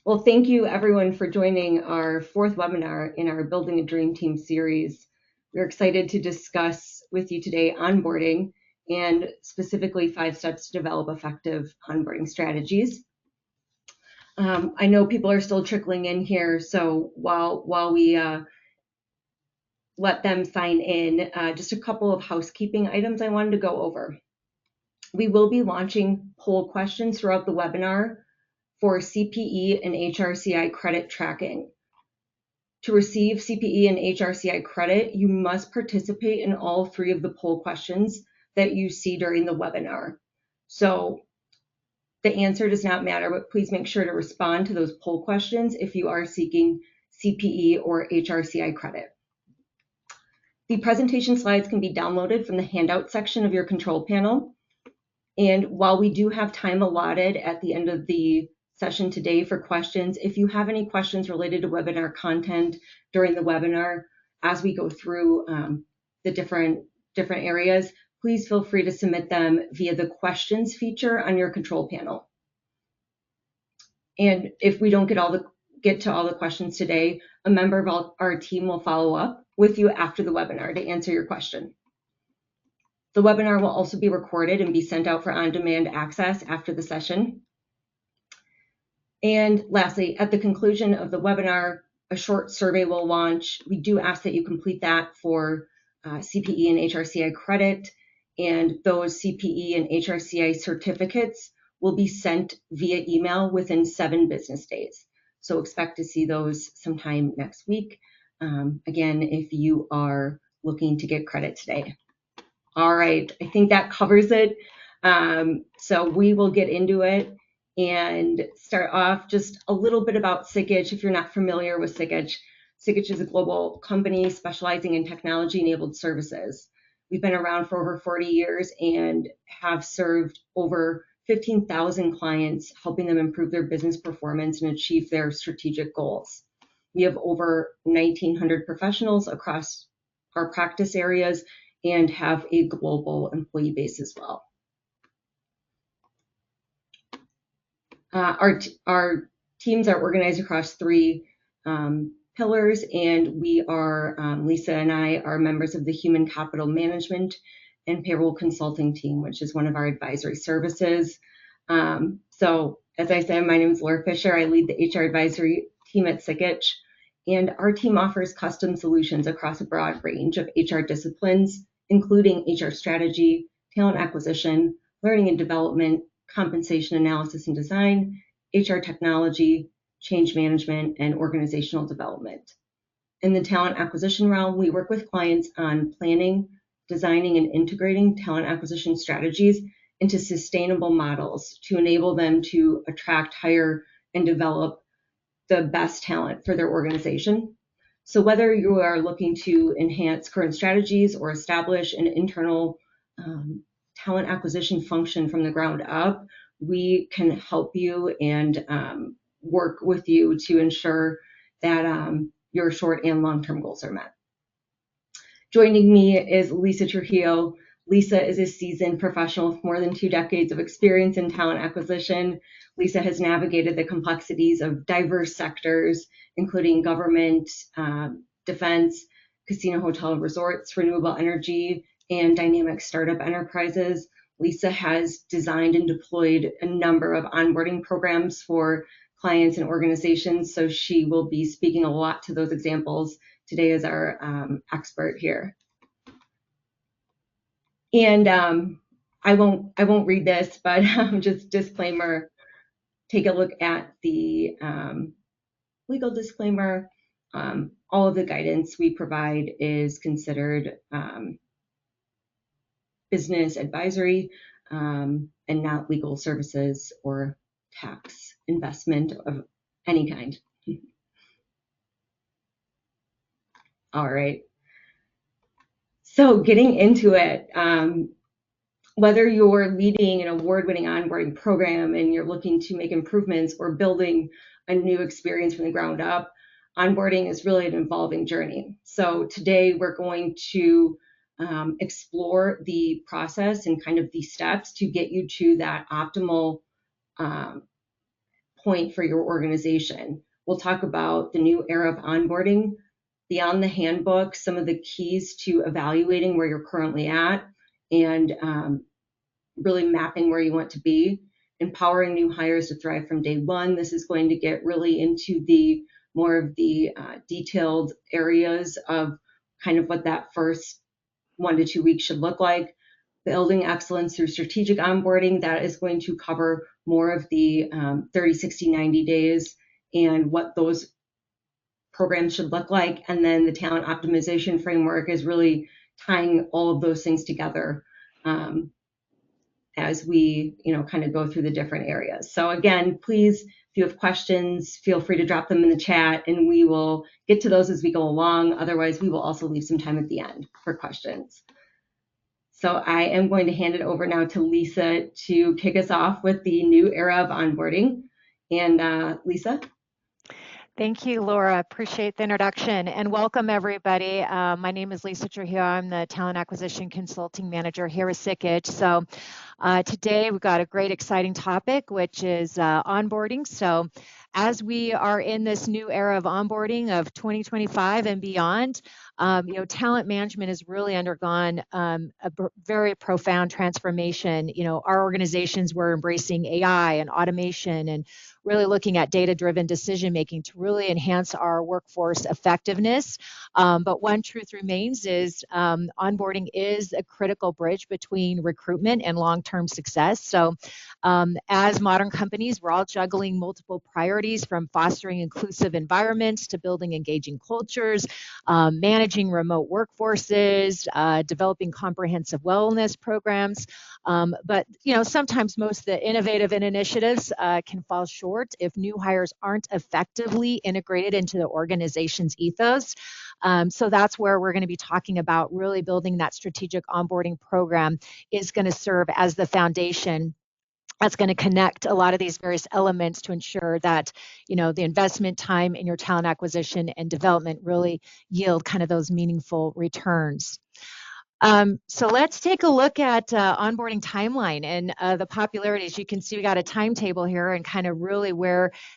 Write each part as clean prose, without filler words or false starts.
Well, thank you everyone for joining our fourth webinar in our Building a Dream Team series. We're excited to discuss with you today onboarding and specifically 5 steps to develop effective onboarding strategies. I know people are still trickling in here, so while we let them sign in, just a couple of housekeeping items I wanted to go over. We will be launching poll questions throughout the webinar for CPE and HRCI credit tracking. To receive CPE and HRCI credit, you must participate in all 3 of the poll questions that you see during the webinar. So the answer does not matter, but please make sure to respond to those poll questions if you are seeking CPE or HRCI credit. The presentation slides can be downloaded from the handout section of your control panel. And while we do have time allotted at the end of the session today for questions, if you have any questions related to webinar content during the webinar, as we go through the different areas, please feel free to submit them via the questions feature on your control panel. And if we don't get to all the questions today, a member of our team will follow up with you after the webinar to answer your question. The webinar will also be recorded and be sent out for on-demand access after the session. And lastly, at the conclusion of the webinar, a short survey will launch. We do ask that you complete that for CPE and HRCI credit, and those CPE and HRCI certificates will be sent via email within 7 business days. So expect to see those sometime next week. Again, if you are looking to get credit today. All right, I think that covers it. So we will get into it and start off just a little bit about Sikich. If you're not familiar with Sikich, Sikich is a global company specializing in technology-enabled services. We've been around for over 40 years and have served over 15,000 clients, helping them improve their business performance and achieve their strategic goals. We have over 1,900 professionals across our practice areas and have a global employee base as well. Our teams are organized across 3 pillars, and we are, Lisa and I are members of the Human Capital Management and Payroll Consulting team, which is one of our advisory services. So as I said, my name is Laura Fisher. I lead the HR advisory team at Sikich, and our team offers custom solutions across a broad range of HR disciplines, including HR strategy, talent acquisition, learning and development, compensation analysis and design, HR technology, change management, and organizational development. In the talent acquisition realm, we work with clients on planning, designing, and integrating talent acquisition strategies into sustainable models to enable them to attract, hire, and develop the best talent for their organization. So whether you are looking to enhance current strategies or establish an internal talent acquisition function from the ground up, we can help you and work with you to ensure that your short and long-term goals are met. Joining me is Lisa Trujillo. Lisa is a seasoned professional with more than 2 decades of experience in talent acquisition. Lisa has navigated the complexities of diverse sectors, including government, defense, casino, hotel, resorts, renewable energy, and dynamic startup enterprises. Lisa has designed and deployed a number of onboarding programs for clients and organizations, so she will be speaking a lot to those examples today as our expert here. And I won't read this, but just disclaimer, take a look at the legal disclaimer. All of the guidance we provide is considered business advisory and not legal services or tax investment of any kind. All right. So getting into it, whether you're leading an award-winning onboarding program and you're looking to make improvements or building a new experience from the ground up, onboarding is really an evolving journey. So today we're going to explore the process and kind of the steps to get you to that optimal point for your organization. We'll talk about the new era of onboarding, beyond the handbook, some of the keys to evaluating where you're currently at, and really mapping where you want to be, empowering new hires to thrive from day one. This is going to get really into the more of the detailed areas of kind of what that first 1 to 2 weeks should look like. Building excellence through strategic onboarding, that is going to cover more of the 30, 60, 90 days and what those programs should look like. And then the talent optimization framework is really tying all of those things together as we, kind of go through the different areas. So again, please, if you have questions, feel free to drop them in the chat and we will get to those as we go along. Otherwise, we will also leave some time at the end for questions. So I am going to hand it over now to Lisa to kick us off with the new era of onboarding. And Lisa? Thank you, Laura. Appreciate the introduction and welcome everybody. My name is Lisa Trujillo. I'm the Talent Acquisition Consulting Manager here at Sikich. So today we've got a great exciting topic, which is onboarding. So as we are in this new era of onboarding of 2025 and beyond, talent management has really undergone a very profound transformation. Our organizations were embracing AI and automation and really looking at data-driven decision-making to really enhance our workforce effectiveness. But one truth remains is onboarding is a critical bridge between recruitment and long-term success. So as modern companies, we're all juggling multiple priorities, from fostering inclusive environments to building engaging cultures, managing remote workforces, developing comprehensive wellness programs. But sometimes most of the innovative initiatives can fall short if new hires aren't effectively integrated into the organization's ethos. So that's where we're going to be talking about really building that strategic onboarding program is going to serve as the foundation that's going to connect a lot of these various elements to ensure that, the investment time in your talent acquisition and development really yield kind of those meaningful returns. So let's take a look at onboarding timeline and the popularity. As you can see, we got a timetable here and kind of really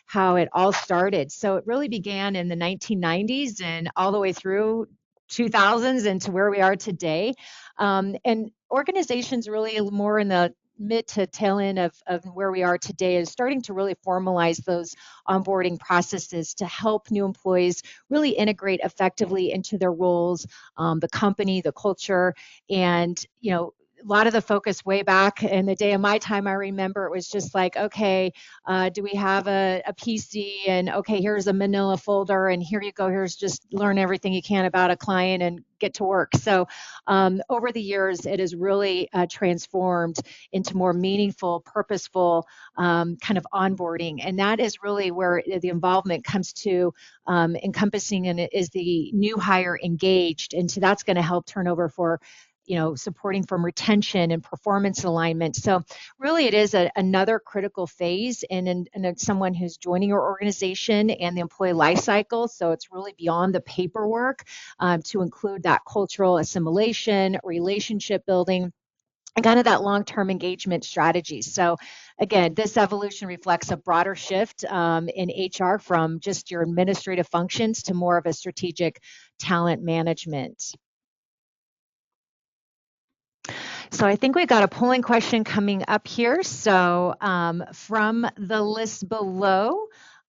how it all started. So it really began in the 1990s and all the way through 2000s into where we are today. And organizations really more in the mid to tail end of where we are today is starting to really formalize those onboarding processes to help new employees really integrate effectively into their roles, the company, the culture, and a lot of the focus way back in the day of my time, I remember it was just like, okay, do we have a PC? And okay, here's a manila folder and here you go. Here's just learn everything you can about a client and get to work. So over the years, it has really transformed into more meaningful, purposeful kind of onboarding. And that is really where the involvement comes to encompassing, and it is the new hire engaged. And so that's going to help turnover for supporting from retention and performance alignment. So really it is another critical phase in someone who's joining your organization and the employee life cycle. So it's really beyond the paperwork to include that cultural assimilation, relationship building, and kind of that long-term engagement strategy. So again, this evolution reflects a broader shift in HR from just your administrative functions to more of a strategic talent management. So I think we've got a polling question coming up here. So from the list below,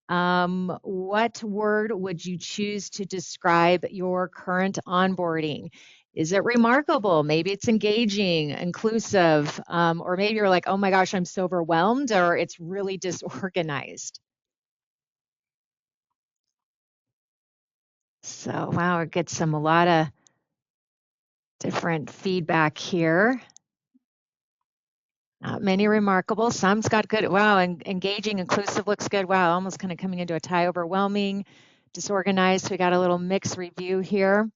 what word would you choose to describe your current onboarding? Is it remarkable? Maybe it's engaging, inclusive, or maybe you're like, oh my gosh, I'm so overwhelmed, or it's really disorganized. So wow, it gets a lot of different feedback here. Not many remarkable. Some's got good. Wow, engaging, inclusive looks good. Wow, almost kind of coming into a tie. Overwhelming, disorganized. So we got a little mixed review here.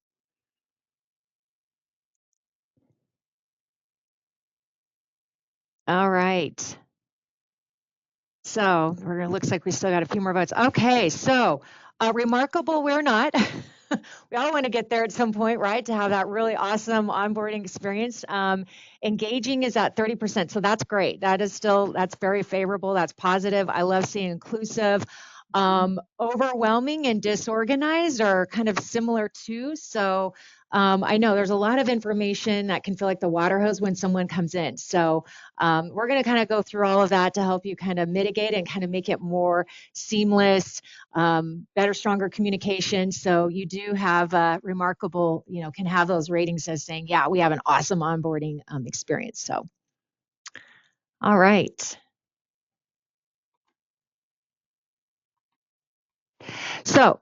All right. So it looks like we still got a few more votes. Okay, so remarkable, we're not. We all want to get there at some point, right? To have that really awesome onboarding experience. Engaging is at 30%. So that's great. That's very favorable. That's positive. I love seeing inclusive. Overwhelming and disorganized are kind of similar too. So I know there's a lot of information that can feel like the water hose when someone comes in. So we're going to kind of go through all of that to help you kind of mitigate and kind of make it more seamless, better, stronger communication. So you do have remarkable, can have those ratings as saying, yeah, we have an awesome onboarding experience. So, all right. So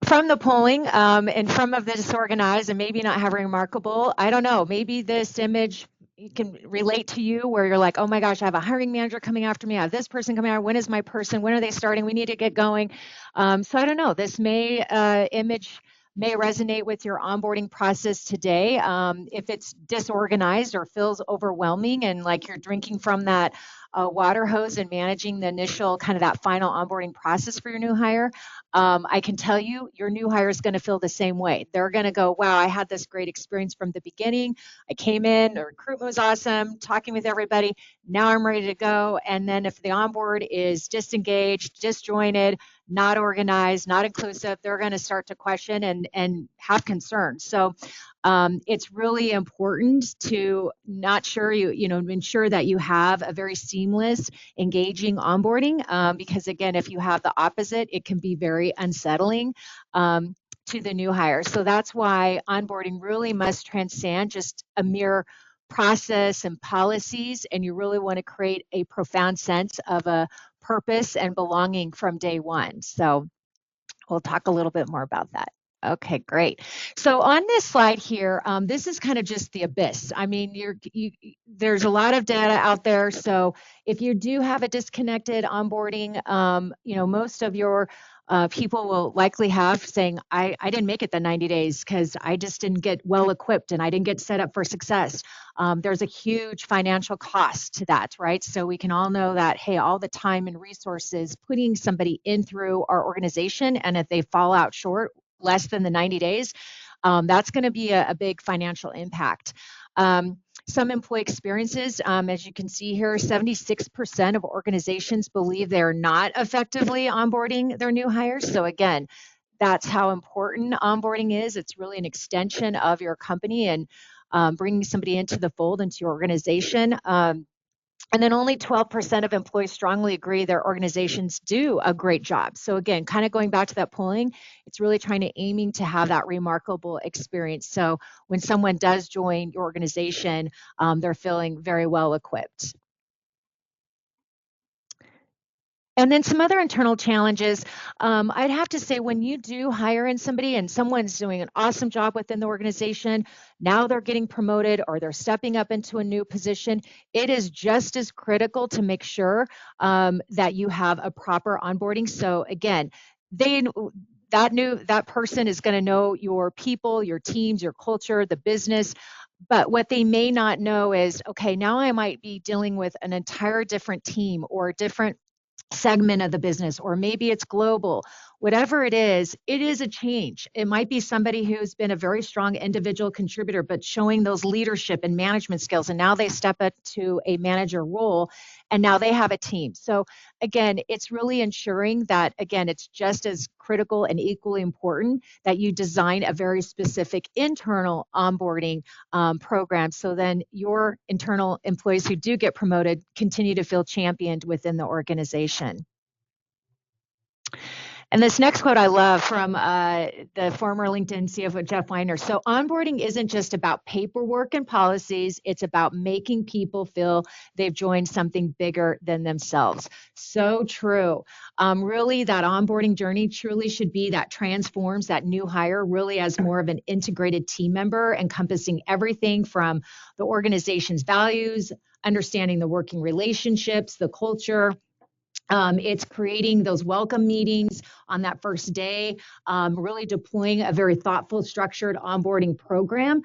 from the polling and from of the disorganized and maybe not having remarkable, I don't know, maybe this image can relate to you where you're like, oh my gosh, I have a hiring manager coming after me. I have this person coming out. When is my person? When are they starting? We need to get going. So I don't know, this image may resonate with your onboarding process today. If it's disorganized or feels overwhelming and like you're drinking from that water hose and managing the initial kind of that final onboarding process for your new hire, I can tell you your new hire is going to feel the same way. They're going to go, wow, I had this great experience from the beginning. I came in, the recruitment was awesome, talking with everybody. Now I'm ready to go. And then if the onboard is disengaged, disjointed, not organized, not inclusive, they're going to start to question and have concerns. So it's really important to ensure that you have a very seamless, engaging onboarding, because again, if you have the opposite, it can be very unsettling to the new hire. So that's why onboarding really must transcend just a mere process and policies, and you really want to create a profound sense of a purpose and belonging from day one. So we'll talk a little bit more about that. Okay, great. So on this slide here, this is kind of just the abyss. I mean, there's a lot of data out there. So if you do have a disconnected onboarding, most of your people will likely have saying, I didn't make it the 90 days because I just didn't get well equipped and I didn't get set up for success. There's a huge financial cost to that, right? So we can all know that, hey, all the time and resources putting somebody in through our organization, and if they fall out short, less than the 90 days, that's going to be a big financial impact. Some employee experiences, as you can see here, 76% of organizations believe they're not effectively onboarding their new hires. So again, that's how important onboarding is. It's really an extension of your company and bringing somebody into the fold, into your organization. And then only 12% of employees strongly agree their organizations do a great job. So again, kind of going back to that polling, it's really aiming to have that remarkable experience. So when someone does join your organization, they're feeling very well equipped. And then some other internal challenges, I'd have to say when you do hire in somebody and someone's doing an awesome job within the organization, now they're getting promoted or they're stepping up into a new position, it is just as critical to make sure that you have a proper onboarding. So again, that person is going to know your people, your teams, your culture, the business. But what they may not know is, okay, now I might be dealing with an entire different team or different segment of the business, or maybe it's global. Whatever it is a change. It might be somebody who's been a very strong individual contributor, but showing those leadership and management skills. And now they step into a manager role and now they have a team. So again, it's really ensuring that, again, it's just as critical and equally important that you design a very specific internal onboarding program. So then your internal employees who do get promoted continue to feel championed within the organization. And this next quote I love from the former LinkedIn CFO, Jeff Weiner. So onboarding isn't just about paperwork and policies. It's about making people feel they've joined something bigger than themselves. So true. Really, that onboarding journey truly should be that transforms that new hire really as more of an integrated team member, encompassing everything from the organization's values, understanding the working relationships, the culture. It's creating those welcome meetings on that first day, really deploying a very thoughtful, structured onboarding program,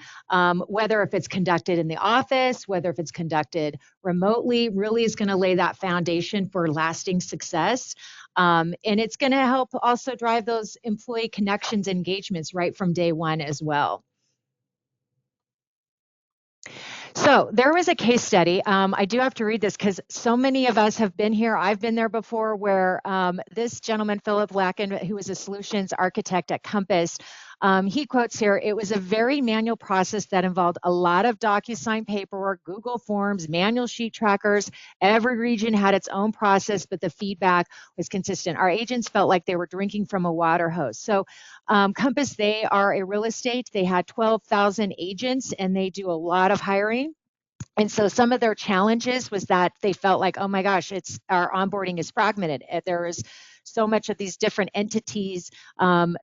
whether if it's conducted in the office, whether if it's conducted remotely, really is going to lay that foundation for lasting success. And it's going to help also drive those employee connections, engagements right from day one as well. So there was a case study. I do have to read this because so many of us have been here. I've been there before, where this gentleman, Philip Lacken, who was a solutions architect at Compass, he quotes here, "It was a very manual process that involved a lot of DocuSign paperwork, Google Forms, manual sheet trackers. Every region had its own process, but the feedback was consistent. Our agents felt like they were drinking from a water hose." So Compass, they are a real estate. They had 12,000 agents, and they do a lot of hiring. And so some of their challenges was that they felt like, oh my gosh, it's our onboarding is fragmented. There is so much of these different entities,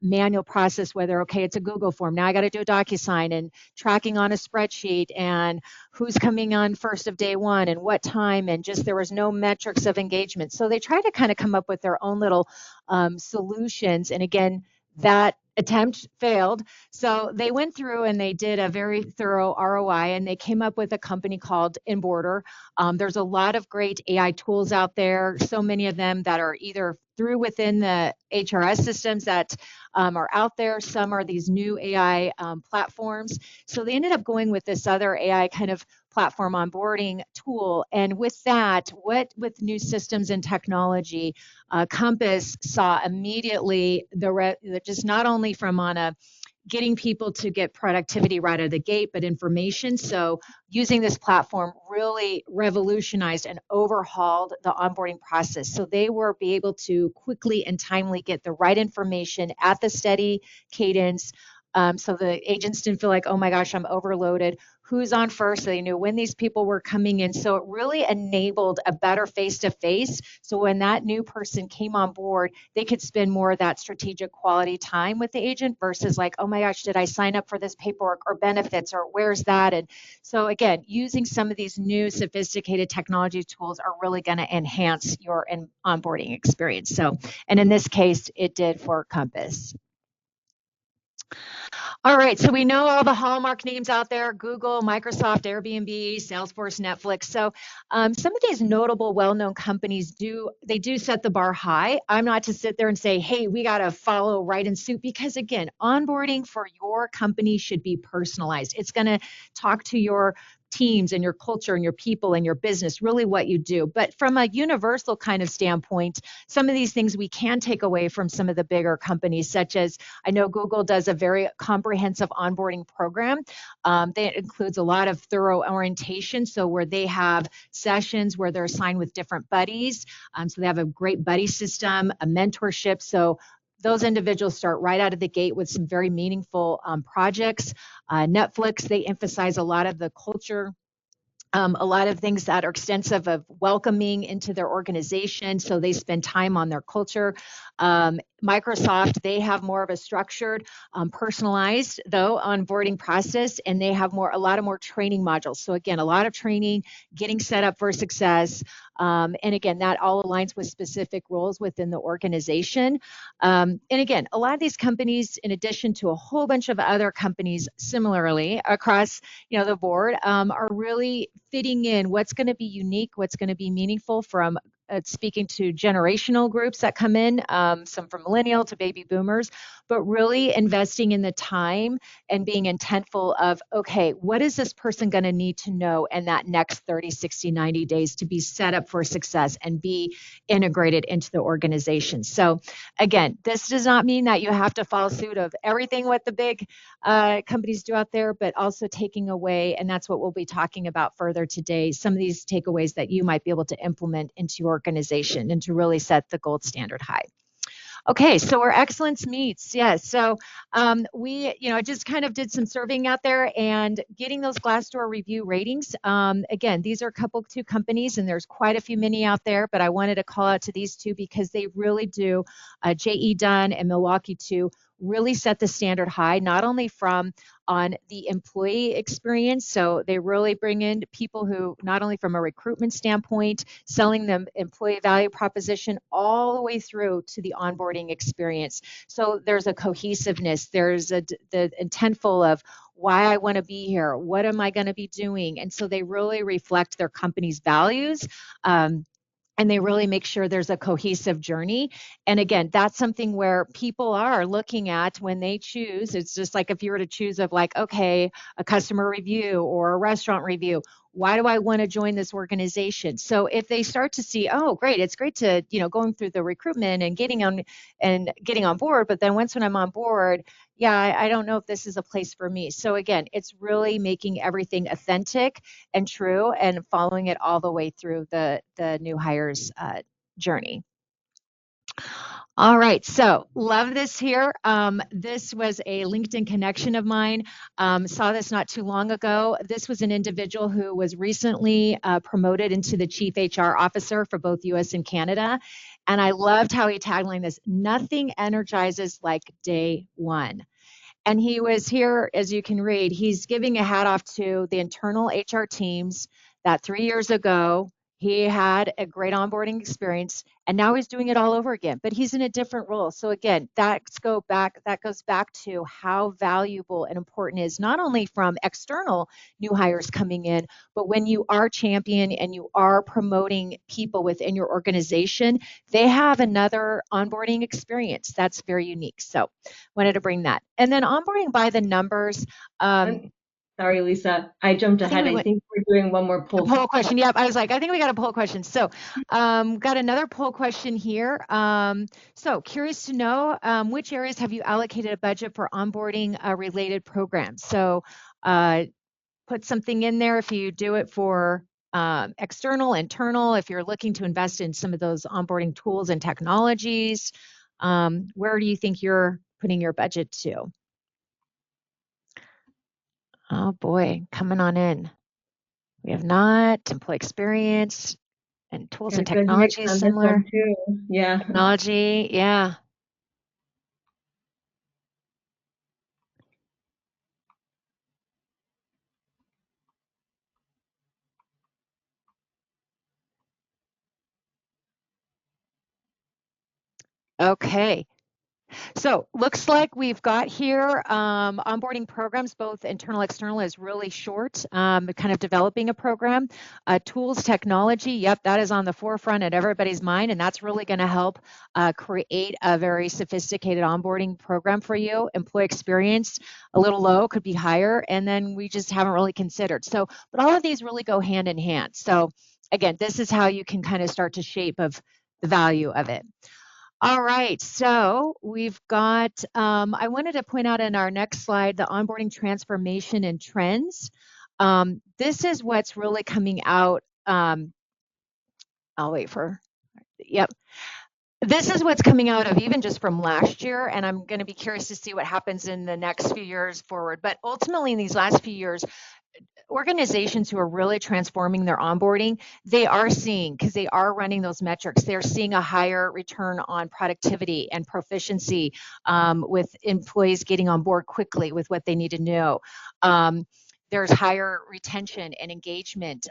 manual process, whether, okay, it's a Google form. Now I got to do a DocuSign and tracking on a spreadsheet and who's coming on first of day one and what time. And just there was no metrics of engagement. So they tried to kind of come up with their own little solutions. And again, that attempt failed. So they went through and they did a very thorough ROI, and they came up with a company called Onboarding. There's a lot of great AI tools out there, so many of them that are either through within the HRS systems that are out there. Some are these new AI platforms. So they ended up going with this other AI kind of platform onboarding tool. And with that, with new systems and technology, Compass saw immediately just not only from on a getting people to get productivity right out of the gate, but information. So using this platform really revolutionized and overhauled the onboarding process. So they were be able to quickly and timely get the right information at the steady cadence. So the agents didn't feel like, oh my gosh, I'm overloaded. Who's on first? So they knew when these people were coming in. So it really enabled a better face-to-face. So when that new person came on board, they could spend more of that strategic quality time with the agent versus like, oh my gosh, did I sign up for this paperwork or benefits or where's that? And so again, using some of these new sophisticated technology tools are really going to enhance your onboarding experience. So, and in this case, it did for Compass. All right, so we know all the hallmark names out there: Google, Microsoft, Airbnb, Salesforce, Netflix. So some of these notable, well-known companies do set the bar high. I'm not to sit there and say, hey, we got to follow right in suit, because again, onboarding for your company should be personalized. It's going to talk to your teams and your culture and your people and your business, really what you do. But from a universal kind of standpoint, some of these things we can take away from some of the bigger companies, such as I know Google does a very comprehensive onboarding program that includes a lot of thorough orientation. So where they have sessions where they're assigned with different buddies. So they have a great buddy system, a mentorship. So those individuals start right out of the gate with some very meaningful projects. Netflix, they emphasize a lot of the culture, a lot of things that are extensive of welcoming into their organization. So they spend time on their culture. Microsoft, they have more of a structured, personalized though onboarding process, and they have a lot of more training modules. So again, a lot of training, getting set up for success. And again, that all aligns with specific roles within the organization. And again, a lot of these companies, in addition to a whole bunch of other companies similarly across the board, are really fitting in what's going to be unique, what's going to be meaningful from speaking to generational groups that come in, some from millennial to baby boomers, but really investing in the time and being intentful of, okay, what is this person going to need to know in that next 30, 60, 90 days to be set up for success and be integrated into the organization. So again, this does not mean that you have to follow suit of everything what the big companies do out there, but also taking away, and that's what we'll be talking about further today, some of these takeaways that you might be able to implement into your organization and to really set the gold standard high. Okay, so where excellence meets, yes. So we, I just kind of did some surveying out there and getting those Glassdoor review ratings. Again, these are two companies, and there's quite a few many out there, but I wanted to call out to these two because they really do, J.E. Dunn and Milwaukee 2, really set the standard high, not only from on the employee experience. So they really bring in people who, not only from a recruitment standpoint, selling them employee value proposition, all the way through to the onboarding experience. So there's a cohesiveness, there's the intentful of why I want to be here, what am I going to be doing? And so they really reflect their company's values. and they really make sure there's a cohesive journey. And again, that's something where people are looking at when they choose. It's just like if you were to choose of like, okay, a customer review or a restaurant review, why do I want to join this organization? So if they start to see, oh, great, it's great to, going through the recruitment and getting on board, but then when I'm on board, yeah, I don't know if this is a place for me. So again, it's really making everything authentic and true and following it all the way through the new hires journey. All right, so love this here. This was a LinkedIn connection of mine. Saw this not too long ago. This was an individual who was recently promoted into the Chief HR Officer for both US and Canada. And I loved how he taglined this: nothing energizes like day one. And he was here, as you can read, he's giving a hat off to the internal HR teams that 3 years ago, he had a great onboarding experience and now he's doing it all over again, but he's in a different role. So again, that goes back to how valuable and important it is, not only from external new hires coming in, but when you are champion and you are promoting people within your organization, they have another onboarding experience that's very unique. So wanted to bring that. And then onboarding by the numbers. Sorry, Lisa, I jumped ahead. I think we're doing one more poll question. Yep, I was like, I think we got a poll question. So got another poll question here. So curious to know, which areas have you allocated a budget for onboarding related programs? So put something in there if you do it for external, internal, if you're looking to invest in some of those onboarding tools and technologies. Where do you think you're putting your budget to? Oh boy, coming on in. We have not, employee experience, and tools and technology is similar. Too. Yeah. Technology, yeah. Okay. So looks like we've got here onboarding programs, both internal, external, is really short, kind of developing a program. Tools, technology, yep, that is on the forefront at everybody's mind, and that's really going to help create a very sophisticated onboarding program for you. Employee experience, a little low, could be higher, and then we just haven't really considered. So, but all of these really go hand in hand. So again, this is how you can kind of start to shape of the value of it. All right, so we've got, I wanted to point out in our next slide, the onboarding transformation and trends. This is what's really coming out. I'll wait for, yep. This is what's coming out of even just from last year, and I'm going to be curious to see what happens in the next few years forward. But ultimately, in these last few years, organizations who are really transforming their onboarding, they are seeing, because they are running those metrics, they're seeing a higher return on productivity and proficiency with employees getting on board quickly with what they need to know. There's higher retention and engagement.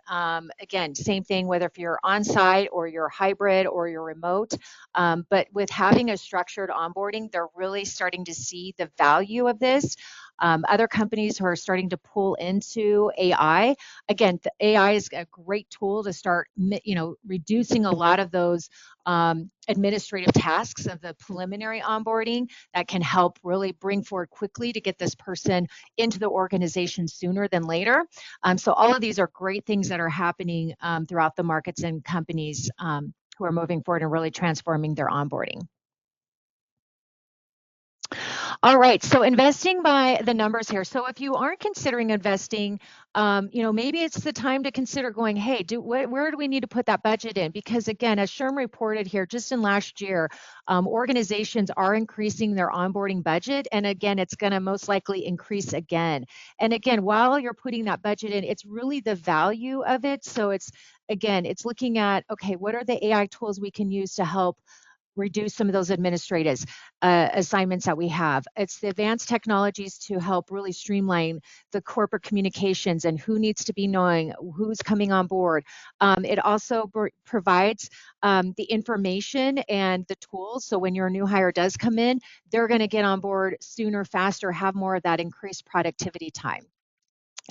Again, same thing, whether if you're on site or you're hybrid or you're remote, but with having a structured onboarding, they're really starting to see the value of this. Other companies who are starting to pull into AI. Again, the AI is a great tool to start, reducing a lot of those administrative tasks of the preliminary onboarding that can help really bring forward quickly to get this person into the organization sooner than later. So all of these are great things that are happening throughout the markets and companies who are moving forward and really transforming their onboarding. All right, so investing by the numbers here. So if you aren't considering investing, maybe it's the time to consider going, hey, where do we need to put that budget in? Because again, as Sherm reported here, just in last year, organizations are increasing their onboarding budget. And again, it's going to most likely increase again. And again, while you're putting that budget in, it's really the value of it. So it's looking at, okay, what are the AI tools we can use to help reduce some of those administrative assignments that we have. It's the advanced technologies to help really streamline the corporate communications and who needs to be knowing who's coming on board. It also provides the information and the tools. So when your new hire does come in, they're going to get on board sooner, faster, have more of that increased productivity time.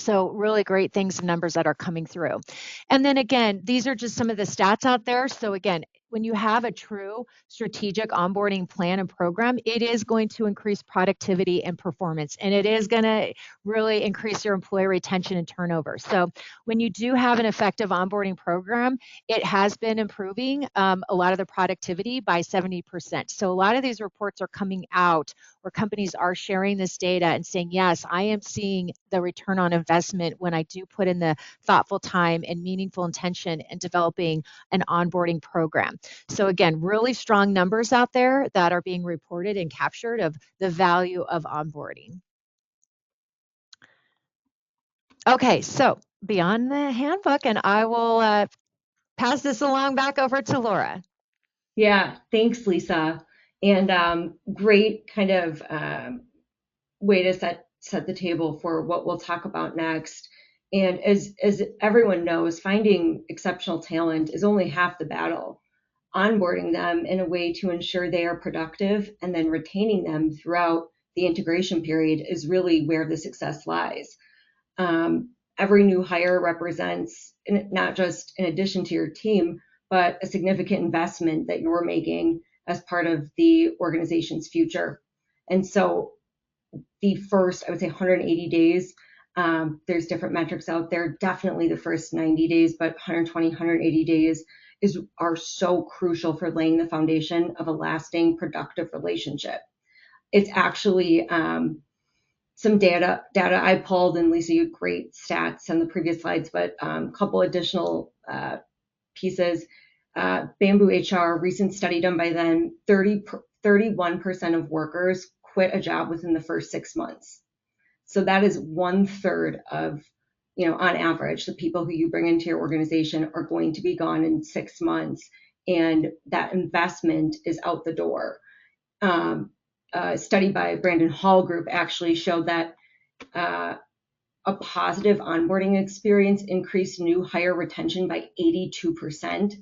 So really great things and numbers that are coming through. And then again, these are just some of the stats out there. So again, when you have a true strategic onboarding plan and program, it is going to increase productivity and performance, and it is going to really increase your employee retention and turnover. So when you do have an effective onboarding program, it has been improving a lot of the productivity by 70%. So a lot of these reports are coming out where companies are sharing this data and saying, yes, I am seeing the return on investment when I do put in the thoughtful time and meaningful intention in developing an onboarding program. So again, really strong numbers out there that are being reported and captured of the value of onboarding. Okay, so beyond the handbook, and I will pass this along back over to Laura. Yeah, thanks, Lisa. And great kind of way to set the table for what we'll talk about next. And as everyone knows, finding exceptional talent is only half the battle. Onboarding them in a way to ensure they are productive and then retaining them throughout the integration period is really where the success lies. Every new hire represents not just in addition to your team, but a significant investment that you're making as part of the organization's future. And so the first, I would say 180 days, there's different metrics out there, definitely the first 90 days, but 120, 180 days are so crucial for laying the foundation of a lasting, productive relationship. It's actually some data I pulled, and Lisa, you had great stats on the previous slides, but a couple additional pieces. Bamboo HR, recent study done by them, 31% of workers quit a job within the first 6 months. So that is 1/3 of, on average, the people who you bring into your organization are going to be gone in 6 months, and that investment is out the door. A study by Brandon Hall Group actually showed that a positive onboarding experience increased new hire retention by 82%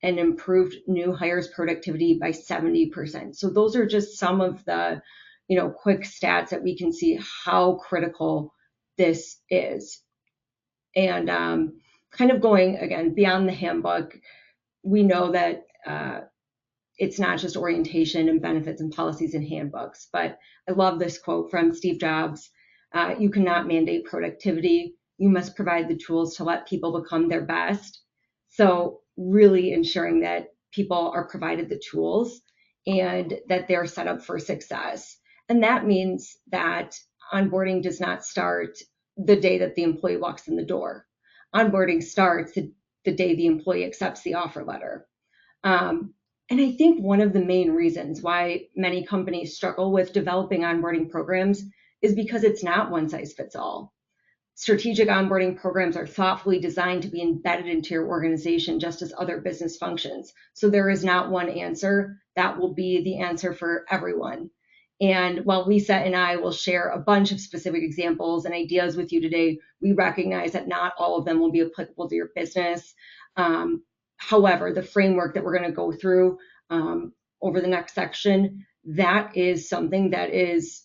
and improved new hires productivity by 70%. So those are just some of the, quick stats that we can see how critical this is. And kind of going again beyond the handbook, we know that it's not just orientation and benefits and policies and handbooks, but I love this quote from Steve Jobs. You cannot mandate productivity. You must provide the tools to let people become their best. So really ensuring that people are provided the tools and that they're set up for success. And that means that onboarding does not start the day that the employee walks in the door. Onboarding starts the day the employee accepts the offer letter. And I think one of the main reasons why many companies struggle with developing onboarding programs is because it's not one size fits all. Strategic onboarding programs are thoughtfully designed to be embedded into your organization just as other business functions. So there is not one answer that will be the answer for everyone. And while Lisa and I will share a bunch of specific examples and ideas with you today, we recognize that not all of them will be applicable to your business. However, the framework that we're going to go through over the next section, that is something that is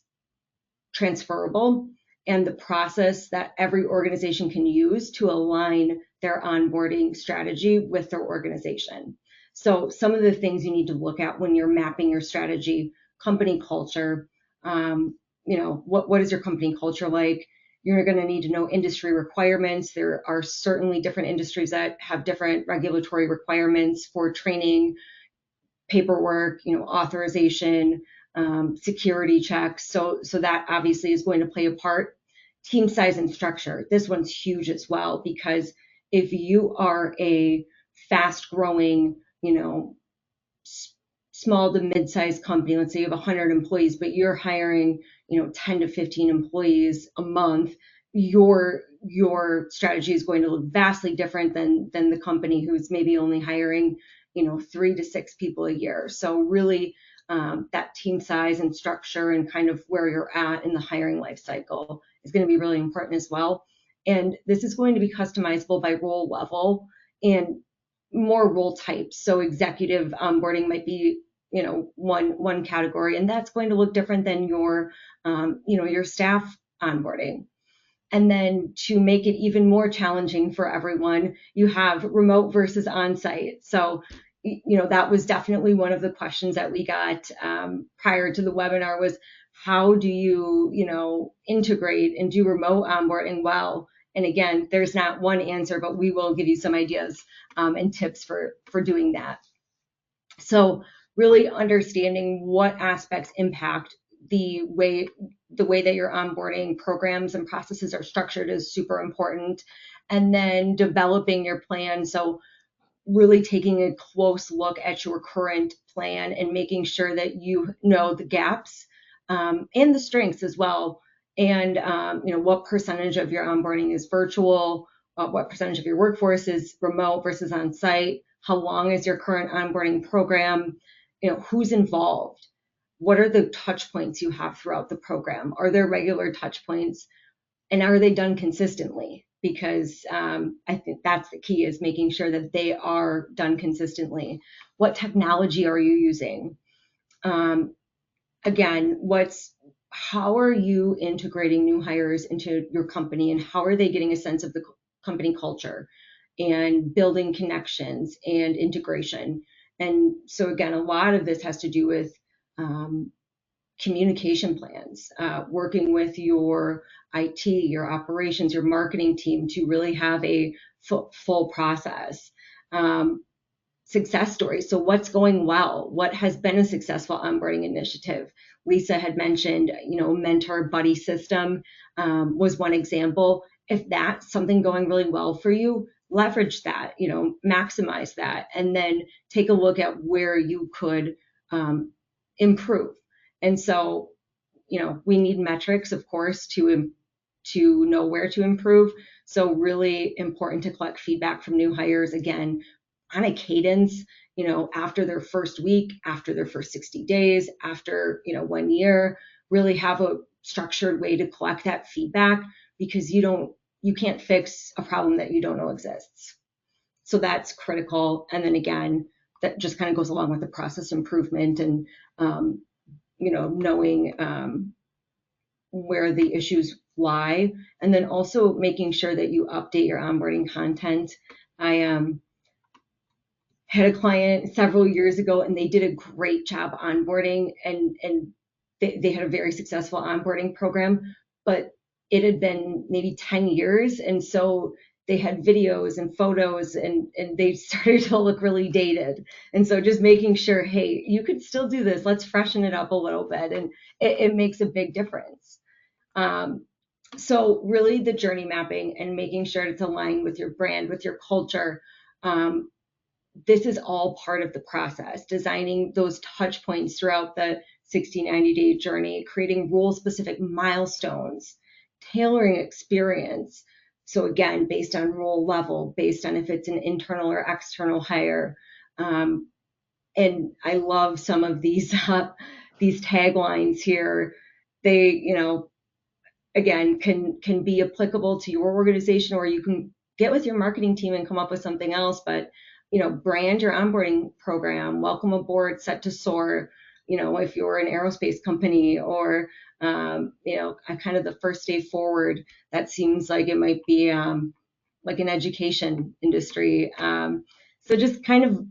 transferable and the process that every organization can use to align their onboarding strategy with their organization. So some of the things you need to look at when you're mapping your strategy: company culture. What is your company culture like? You're going to need to know industry requirements. There are certainly different industries that have different regulatory requirements for training, paperwork, authorization, security checks. So that obviously is going to play a part. Team size and structure. This one's huge as well, because if you are a fast growing, small to mid-sized company, let's say you have 100 employees, but you're hiring, 10 to 15 employees a month, your strategy is going to look vastly different than the company who's maybe only hiring, 3 to 6 people a year. So really, that team size and structure and kind of where you're at in the hiring life cycle is going to be really important as well. And this is going to be customizable by role level and more role types. So executive onboarding might be, one category, and that's going to look different than your staff onboarding. And then to make it even more challenging for everyone, you have remote versus on-site. So, that was definitely one of the questions that we got prior to the webinar was, how do you, integrate and do remote onboarding well? And again, there's not one answer, but we will give you some ideas and tips for doing that. So really understanding what aspects impact the way that your onboarding programs and processes are structured is super important. And then developing your plan. So really taking a close look at your current plan and making sure that you know the gaps and the strengths as well. And what percentage of your onboarding is virtual, what percentage of your workforce is remote versus on site, how long is your current onboarding program, who's involved, what are the touch points you have throughout the program, are there regular touch points, and are they done consistently? Because I think that's the key, is making sure that they are done consistently. What technology are you using? Again, how are you integrating new hires into your company, and how are they getting a sense of the company culture and building connections and integration? And so again, a lot of this has to do with communication plans, working with your IT, your operations, your marketing team to really have a full process. Success stories. So what's going well? What has been a successful onboarding initiative? Lisa had mentioned, mentor buddy system was one example. If that's something going really well for you, leverage that, maximize that, and then take a look at where you could improve. And so, we need metrics, of course, to know where to improve. So really important to collect feedback from new hires, again, on a cadence, after their first week, after their first 60 days, after, 1 year, really have a structured way to collect that feedback, because you can't fix a problem that you don't know exists. So that's critical. And then again, that just kind of goes along with the process improvement and, knowing where the issues lie, and then also making sure that you update your onboarding content. I had a client several years ago, and they did a great job onboarding, and they had a very successful onboarding program, but it had been maybe 10 years, and so they had videos and photos, and they started to look really dated. And so just making sure, hey, you could still do this, let's freshen it up a little bit, and it makes a big difference. So really the journey mapping and making sure it's aligned with your brand, with your culture. This is all part of the process, designing those touch points throughout the 60, 90-day journey, creating role-specific milestones, tailoring experience. So again, based on role level, based on if it's an internal or external hire. And I love some of these taglines here. They, again, can be applicable to your organization, or you can get with your marketing team and come up with something else. But, brand your onboarding program, welcome aboard, set to soar, if you're an aerospace company, or, kind of the first day forward, that seems like it might be like an education industry. So just kind of,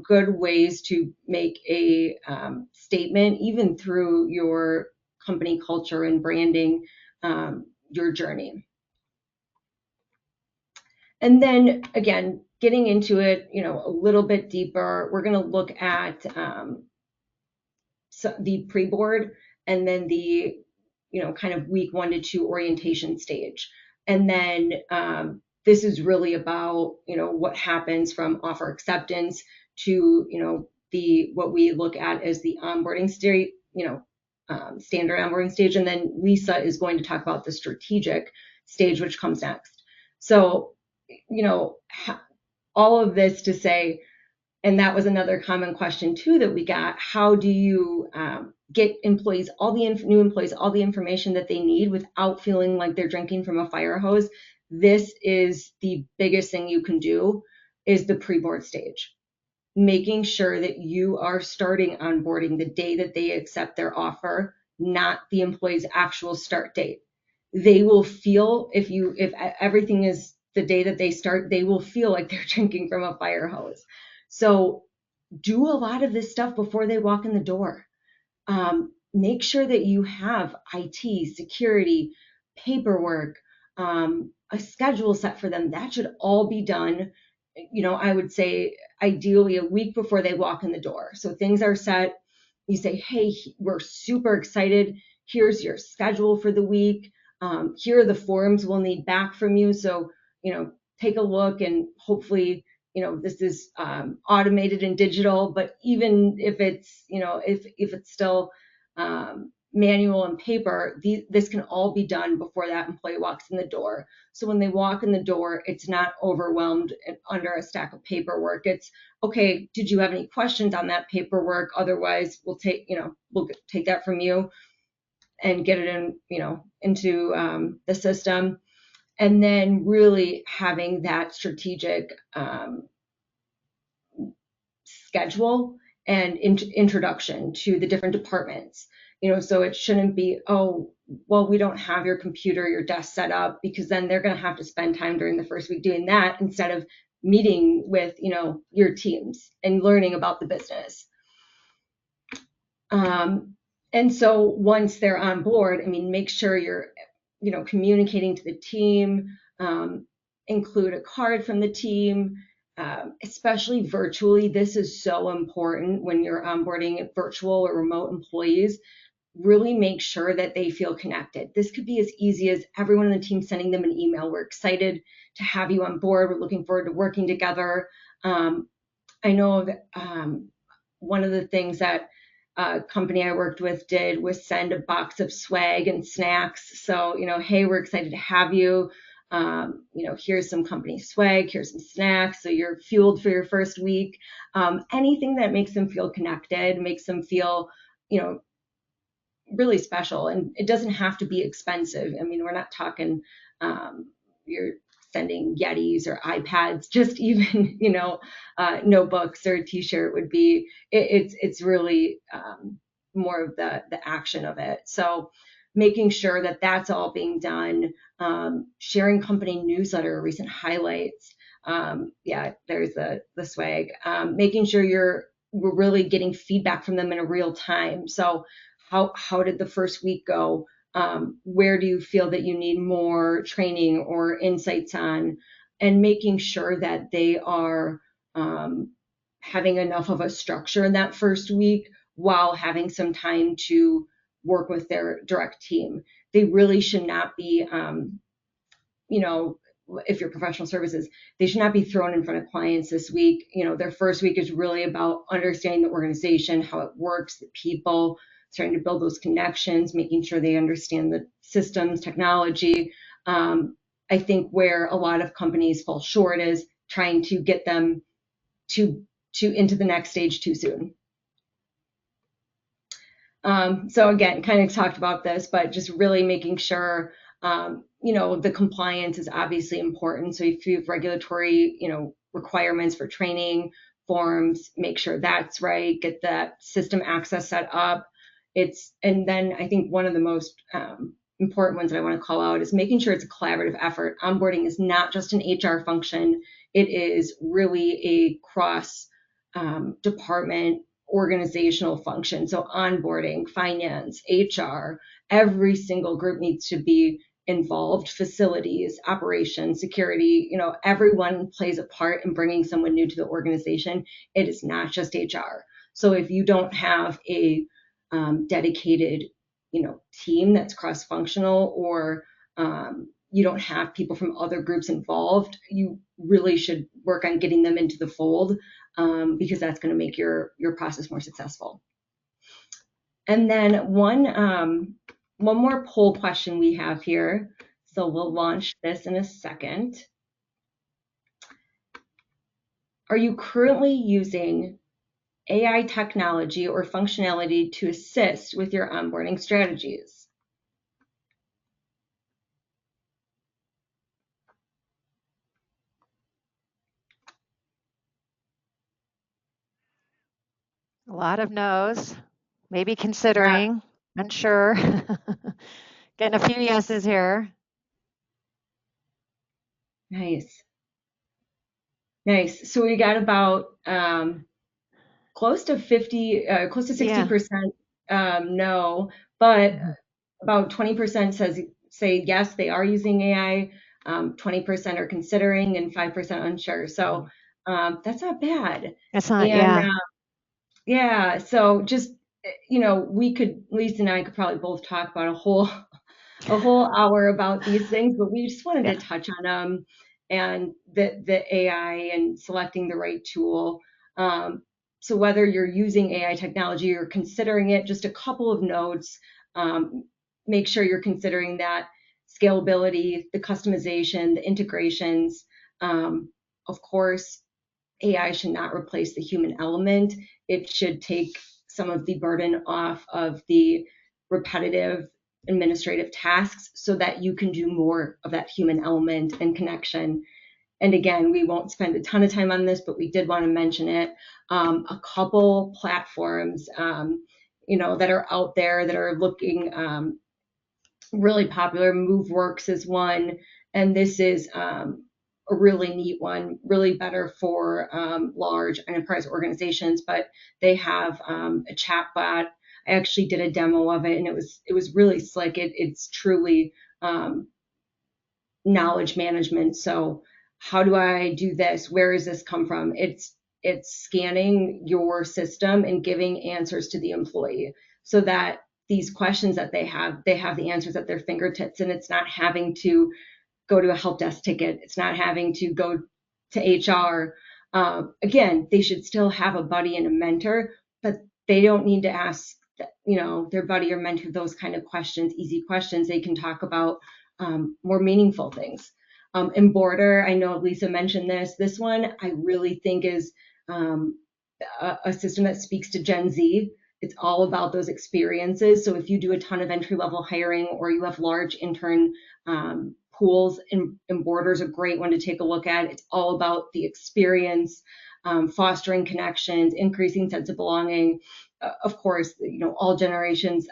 good ways to make a statement, even through your company culture and branding, your journey. And then again, getting into it, a little bit deeper, we're going to look at the pre-board, and then the, kind of week 1 to 2 orientation stage. And then this is really about, what happens from offer acceptance to, what we look at as the onboarding stage, standard onboarding stage. And then Lisa is going to talk about the strategic stage, which comes next. So, all of this to say, and that was another common question too that we got, how do you get employees, new employees, all the information that they need without feeling like they're drinking from a fire hose? This is the biggest thing you can do, is the pre-board stage. Making sure that you are starting onboarding the day that they accept their offer, not the employee's actual start date. they will feel, if everything is the day that they start, they will feel like they're drinking from a fire hose. So do a lot of this stuff before they walk in the door. Make sure that you have IT, security, paperwork, a schedule set for them. That should all be done, I would say ideally a week before they walk in the door. So things are set. You say, hey, we're super excited. Here's your schedule for the week. Here are the forms we'll need back from you. So, take a look, and hopefully, this is automated and digital, but even if it's, if it's still manual and paper, this can all be done before that employee walks in the door. So when they walk in the door, it's not overwhelmed under a stack of paperwork. It's, okay, did you have any questions on that paperwork? Otherwise, we'll take that from you and get it into the system. And then really having that strategic schedule and introduction to the different departments. So it shouldn't be, oh, well, we don't have your computer, your desk set up, because then they're going to have to spend time during the first week doing that instead of meeting with, your teams and learning about the business. And so once they're on board, make sure you're, communicating to the team, include a card from the team, especially virtually. This is so important when you're onboarding virtual or remote employees. Really make sure that they feel connected. This could be as easy as everyone on the team sending them an email. We're excited to have you on board. We're looking forward to working together. I know that one of the things that a company I worked with did was send a box of swag and snacks. So, hey, we're excited to have you. Here's some company swag, here's some snacks, so you're fueled for your first week. Anything that makes them feel connected, makes them feel, really special. And it doesn't have to be expensive. We're not talking, you're sending Yetis or iPads, just even, notebooks or a t-shirt would be, it's really more of the action of it. So making sure that that's all being done, sharing company newsletter, recent highlights. There's the swag, making sure we're really getting feedback from them in a real time. So how did the first week go? Where do you feel that you need more training or insights on? And making sure that they are having enough of a structure in that first week while having some time to work with their direct team. They really should not be, if you're professional services, they should not be thrown in front of clients this week. Their first week is really about understanding the organization, how it works, the people, starting to build those connections, making sure they understand the systems, technology. I think where a lot of companies fall short is trying to get them to into the next stage too soon. So again, kind of talked about this, but just really making sure, the compliance is obviously important. So if you have regulatory, requirements for training forms, make sure that's right, get that system access set up. And then I think one of the most important ones that I want to call out is making sure it's a collaborative effort. Onboarding is not just an HR function. It is really a cross department organizational function. So onboarding, finance, HR, every single group needs to be involved. Facilities, operations, security, everyone plays a part in bringing someone new to the organization. It is not just HR. So if you don't have a dedicated, team that's cross-functional, or you don't have people from other groups involved, you really should work on getting them into the fold, because that's going to make your process more successful. And then one more poll question we have here. So we'll launch this in a second. Are you currently using AI technology or functionality to assist with your onboarding strategies? A lot of no's, maybe considering, unsure. Getting a few yeses here. Nice. Nice. So we got about close to 60% no, but about 20% say yes, they are using AI. 20% are considering, and 5% unsure. So that's not bad. It's not, And yeah. yeah, so just Lisa and I could probably both talk about a whole hour about these things, but we just wanted Yeah. to touch on them and the AI and selecting the right tool. Um, so whether you're using AI technology or considering it, just a couple of notes. Um, Make sure you're considering that scalability, the customization, the integrations. Of course, AI should not replace the human element. It should take some of the burden off of the repetitive administrative tasks so that you can do more of that human element and connection. And again, we won't spend a ton of time on this, but we did want to mention it. A couple platforms, that are out there that are looking really popular. MoveWorks is one, and this is a really neat one, really better for large enterprise organizations. But they have a chat bot. I actually did a demo of it, and it was really slick. It's truly um, knowledge management. So how do I do this? Where does this come from? It's scanning your system and giving answers to the employee so that these questions that they have the answers at their fingertips, and it's not having to go to a help desk ticket. It's not having to go to HR. Again, they should still have a buddy and a mentor, but they don't need to ask, their buddy or mentor those kind of questions, easy questions. They can talk about more meaningful things. Border, I know Lisa mentioned this. This one I really think is um, a system that speaks to Gen Z. It's all about those experiences. So if you do a ton of entry level hiring or you have large intern pools, and Border's a great one to take a look at. It's all about the experience, fostering connections, increasing sense of belonging. Of course, all generations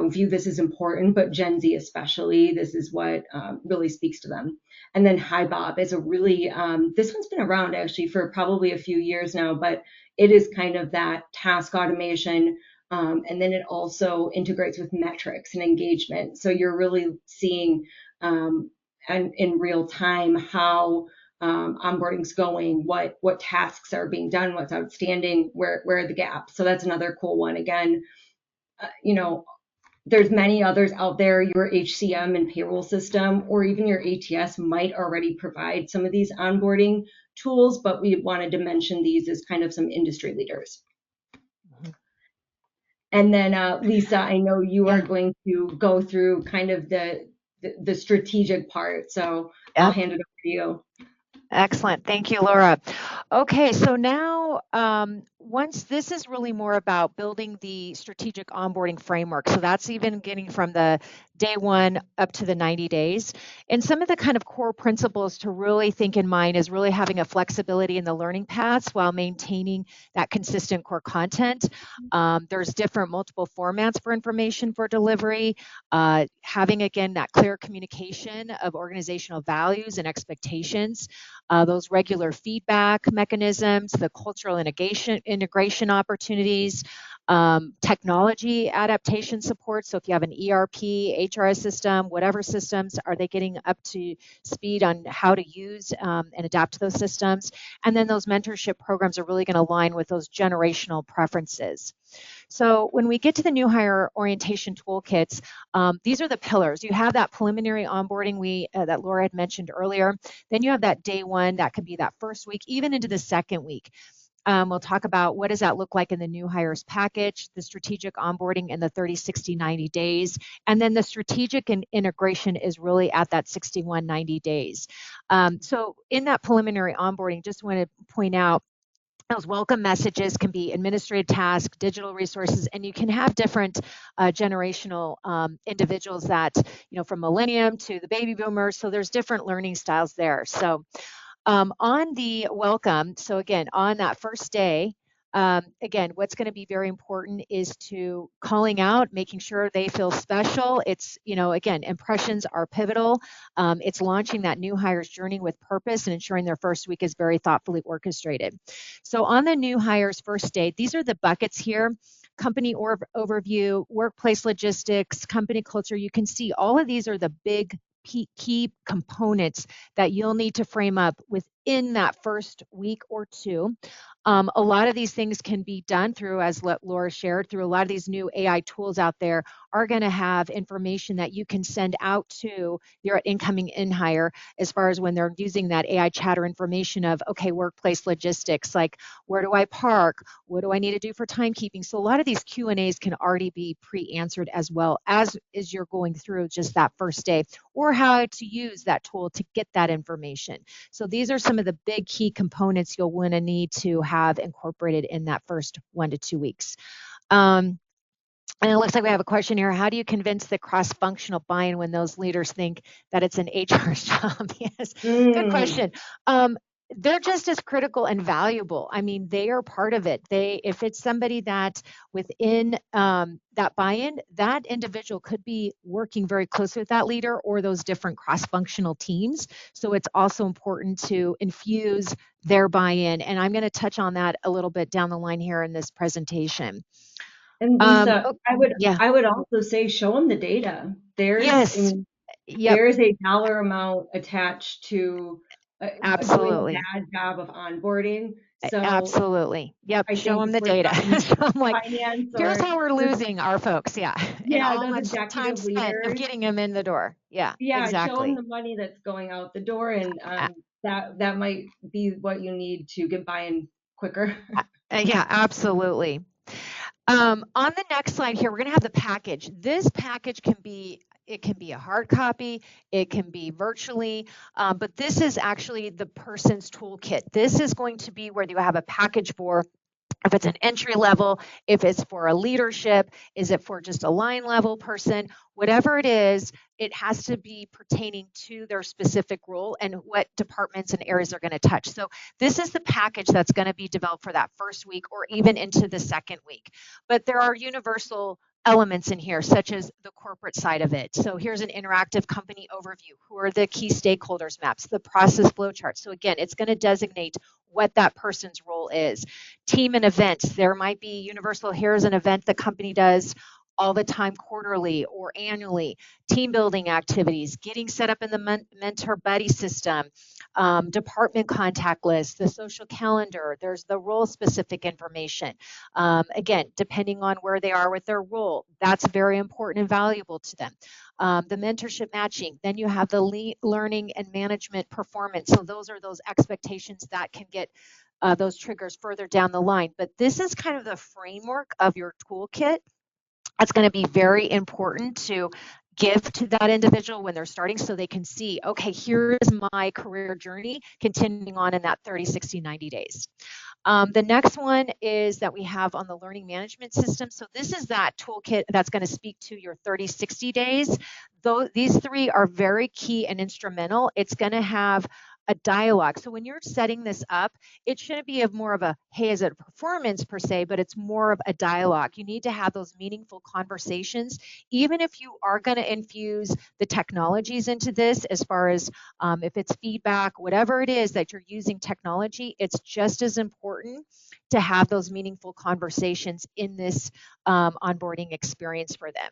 view this as important, but Gen Z especially, this is what really speaks to them. And then Hi Bob is a really, this one's been around actually for probably a few years now, but it is kind of that task automation. And then it also integrates with metrics and engagement. So you're really seeing and in real time how onboarding's going, what tasks are being done, what's outstanding, where are the gaps. So that's another cool one. Again, uh, you know, there's many others out there. Your HCM and payroll system, or even your ATS might already provide some of these onboarding tools, but we wanted to mention these as kind of some industry leaders. And then Lisa, I know you are going to go through kind of the strategic part, so I'll hand it over to you. Excellent. Thank you, Laura. Okay, so now once this is really more about building the strategic onboarding framework. So that's even getting from the day one up to the 90 days. And some of the kind of core principles to really think in mind is really having a flexibility in the learning paths while maintaining that consistent core content. There's different multiple formats for information for delivery, having again that clear communication of organizational values and expectations. Those regular feedback mechanisms, the cultural integration opportunities, technology adaptation support. So if you have an ERP, HRS system, whatever systems, are they getting up to speed on how to use and adapt to those systems? And then those mentorship programs are really going to align with those generational preferences. So when we get to the new hire orientation toolkits, these are the pillars. You have that preliminary onboarding that Laura had mentioned earlier. Then you have that day one, that could be that first week, even into the second week. We'll talk about what does that look like in the new hires package, the strategic onboarding in the 30, 60, 90 days. And then the strategic and integration is really at that 61, 90 days. So in that preliminary onboarding, just want to point out, those welcome messages can be administrative tasks, digital resources, and you can have different generational individuals that, from millennium to the baby boomers. So there's different learning styles there. So on the welcome, so again, on that first day, Again, what's going to be very important is to calling out, making sure they feel special. It's, again, impressions are pivotal. It's launching that new hires journey with purpose and ensuring their first week is very thoughtfully orchestrated. So on the new hires first day, these are the buckets here: company overview, workplace logistics, company culture. You can see all of these are the big key components that you'll need to frame up within that first week or two. A lot of these things can be done through, as Laura shared, through a lot of these new AI tools out there are going to have information that you can send out to your incoming in-hire as far as when they're using that AI chatter information of, okay, workplace logistics, like where do I park? What do I need to do for timekeeping? So a lot of these Q&As can already be pre-answered as well as you're going through just that first day, or how to use that tool to get that information. So these are some of the big key components you'll want to need to have incorporated in that first 1 to 2 weeks. And it looks like we have a question here. How do you convince the cross-functional buy-in when those leaders think that it's an HR's job? Yes, good question. They're just as critical and valuable. I mean, they are part of it. If it's somebody that within that buy-in, that individual could be working very closely with that leader or those different cross-functional teams. So it's also important to infuse their buy-in. And I'm going to touch on that a little bit down the line here in this presentation. And Lisa, Yeah. I would also say show them the data. Yes. Yep. There's a dollar amount attached to doing a Absolutely. bad job of onboarding. So Absolutely. Yep. I Show think them if the we're data. talking So I'm like, finance here's or how we're just, losing our folks. Yeah. And yeah, all those much time executive spent of leaders, getting them in the door. Yeah, yeah, show them exactly. the money that's going out the door, and that might be what you need to get buy-in quicker. Yeah, absolutely. On the next slide here, we're going to have the package. This package it can be a hard copy, it can be virtually, but this is actually the person's toolkit. This is going to be where you have a package for, if it's an entry level, if it's for a leadership, is it for just a line level person, whatever it is, it has to be pertaining to their specific role and what departments and areas they're going to touch. So this is the package that's going to be developed for that first week or even into the second week. But there are universal elements in here, such as the corporate side of it. So here's an interactive company overview. Who are the key stakeholders maps, the process flow chart. So again, it's going to designate what that person's role is. Team and events. There might be universal, here's an event the company does all the time, quarterly or annually. Team building activities, getting set up in the mentor buddy system, department contact list, the social calendar. There's the role specific information. Again, depending on where they are with their role, that's very important and valuable to them. The mentorship matching. Then you have the learning and management performance. So those are those expectations that can get those triggers further down the line. But this is kind of the framework of your toolkit. That's going to be very important to give to that individual when they're starting, so they can see, okay, here's my career journey continuing on in that 30, 60, 90 days. The next one is that we have on the learning management system. So this is that toolkit that's going to speak to your 30, 60 days. Though these three are very key and instrumental, it's going to have a dialogue. So when you're setting this up, it shouldn't be more of a, hey, is it a performance per se, but it's more of a dialogue. You need to have those meaningful conversations, even if you are going to infuse the technologies into this, as far as if it's feedback, whatever it is that you're using technology, it's just as important to have those meaningful conversations in this onboarding experience for them.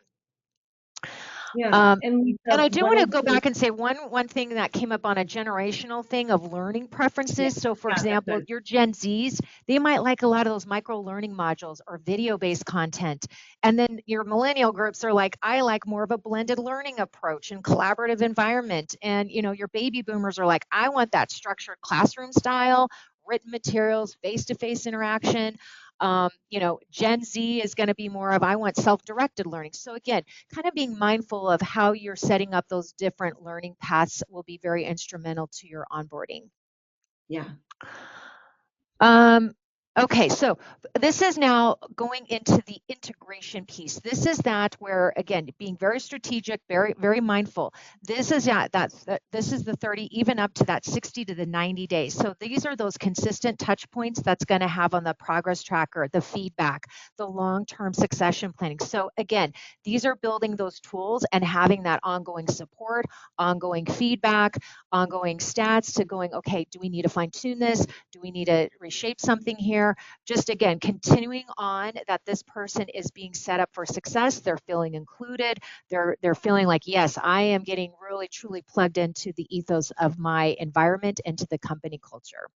Yeah, And I do want to go back and say one thing that came up on a generational thing of learning preferences. So for example, your Gen Zs, they might like a lot of those micro learning modules or video-based content. And then your millennial groups are like, I like more of a blended learning approach and collaborative environment. And your baby boomers are like, I want that structured classroom style, written materials, face-to-face interaction. Gen Z is going to be more of, I want self-directed learning. So again, kind of being mindful of how you're setting up those different learning paths will be very instrumental to your onboarding. Yeah. Okay, so this is now going into the integration piece. This is that where, again, being very strategic, very, very mindful. This is this is the 30, even up to that 60 to the 90 days. So these are those consistent touch points that's going to have on the progress tracker, the feedback, the long-term succession planning. So again, these are building those tools and having that ongoing support, ongoing feedback, ongoing stats to going, okay, do we need to fine tune this? Do we need to reshape something here? Just again, continuing on that this person is being set up for success. They're feeling included. They're feeling like, yes, I am getting really truly plugged into the ethos of my environment and to the company culture.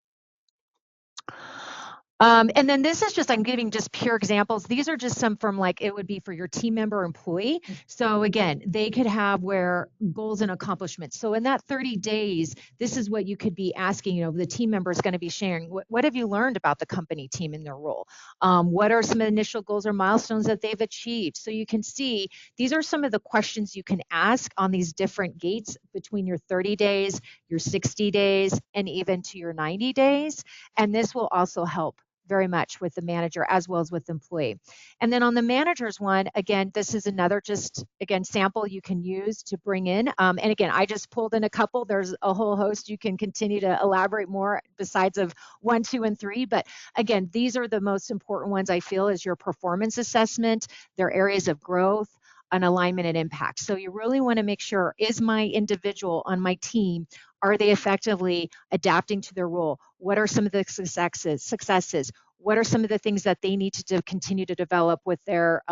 And then this is just, I'm giving just pure examples. These are just some from like, it would be for your team member employee. So again, they could have where goals and accomplishments. So in that 30 days, this is what you could be asking, the team member is going to be sharing. What have you learned about the company team in their role? What are some initial goals or milestones that they've achieved? So you can see, these are some of the questions you can ask on these different gates between your 30 days, your 60 days, and even to your 90 days. And this will also help very much with the manager as well as with the employee. And then on the manager's one, again, this is another just, again, sample you can use to bring in. And again, I just pulled in a couple. There's a whole host. You can continue to elaborate more besides of 1, 2, and 3. But again, these are the most important ones I feel is your performance assessment, their areas of growth, an alignment and impact. So you really want to make sure, is my individual on my team, are they effectively adapting to their role? What are some of the successes? What are some of the things that they need to continue to develop with their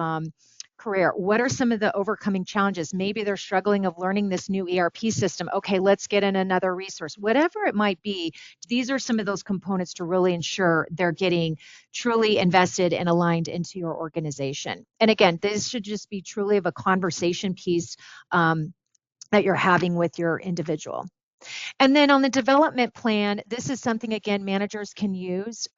career? What are some of the overcoming challenges? Maybe they're struggling of learning this new ERP system. Okay, let's get in another resource. Whatever it might be, these are some of those components to really ensure they're getting truly invested and aligned into your organization. And again, this should just be truly of a conversation piece that you're having with your individual. And then on the development plan, this is something, again, managers can use.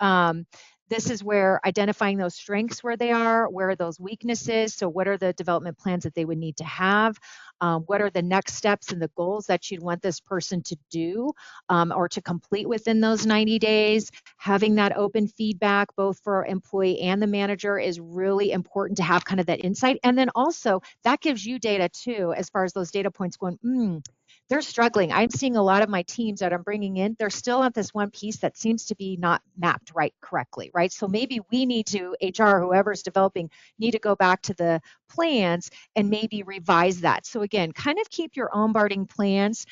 This is where identifying those strengths where they are, where are those weaknesses. So what are the development plans that they would need to have? What are the next steps and the goals that you'd want this person to do or to complete within those 90 days? Having that open feedback, both for employee and the manager, is really important to have kind of that insight. And then also that gives you data too, as far as those data points going, they're struggling. I'm seeing a lot of my teams that I'm bringing in, they're still at this one piece that seems to be not mapped right correctly, right? So maybe we need to, HR, whoever's developing, need to go back to the plans and maybe revise that. So again, kind of keep your onboarding plans.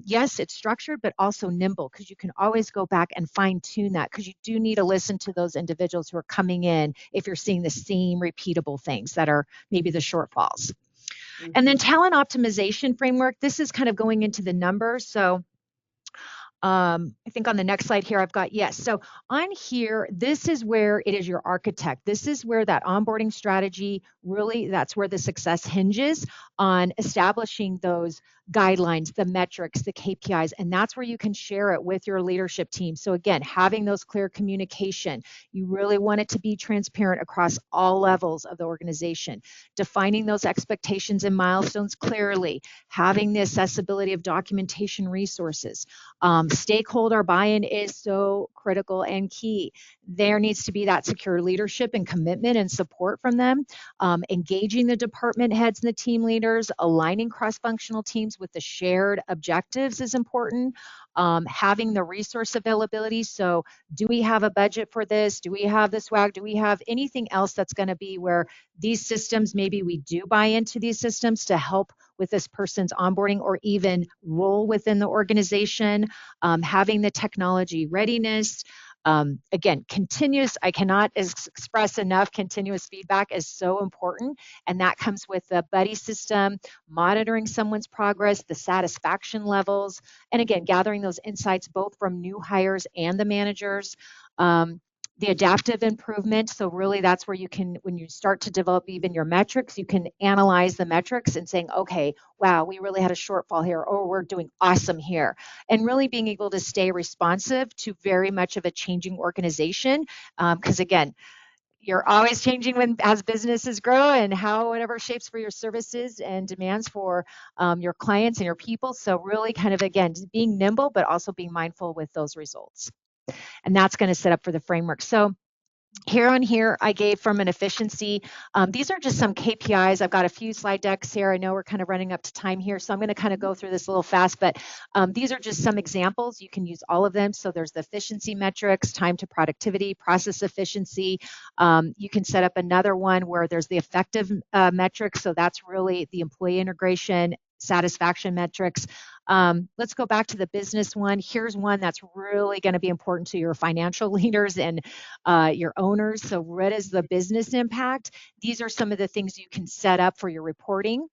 Yes, it's structured, but also nimble, because you can always go back and fine tune that, because you do need to listen to those individuals who are coming in if you're seeing the same repeatable things that are maybe the shortfalls. And then talent optimization framework, this is kind of going into the numbers. So I think on the next slide here, I've got, yes. So on here, this is where it is your architect. This is where that onboarding strategy, really, that's where the success hinges on establishing those guidelines, the metrics, the KPIs, and that's where you can share it with your leadership team. So again, having those clear communication, you really want it to be transparent across all levels of the organization, defining those expectations and milestones clearly, having the accessibility of documentation resources. Stakeholder buy-in is so critical and key. There needs to be that secure leadership and commitment and support from them. Engaging the department heads and the team leaders, aligning cross-functional teams with the shared objectives is important. Having the resource availability. So do we have a budget for this? Do we have the swag? Do we have anything else that's going to be where these systems, maybe we do buy into these systems to help with this person's onboarding or even role within the organization, having the technology readiness. Again, continuous, I cannot express enough, continuous feedback is so important. And that comes with the buddy system, monitoring someone's progress, the satisfaction levels, and again, gathering those insights both from new hires and the managers. The adaptive improvement. So really that's where you can, when you start to develop even your metrics, you can analyze the metrics and saying, okay, wow, we really had a shortfall here, or we're doing awesome here. And really being able to stay responsive to very much of a changing organization. Because again, you're always changing as businesses grow and how whatever shapes for your services and demands for your clients and your people. So really kind of, again, being nimble, but also being mindful with those results. And that's going to set up for the framework. So Here, I gave from an efficiency. These are just some KPIs. I've got a few slide decks here. I know we're kind of running up to time here, so I'm going to kind of go through this a little fast, but these are just some examples. You can use all of them. So there's the efficiency metrics, time to productivity, process efficiency. You can set up another one where there's the effective metrics. So that's really the employee integration, satisfaction metrics. Let's go back to the business one. Here's one that's really going to be important to your financial leaders and your owners. So what is the business impact? These are some of the things you can set up for your reporting.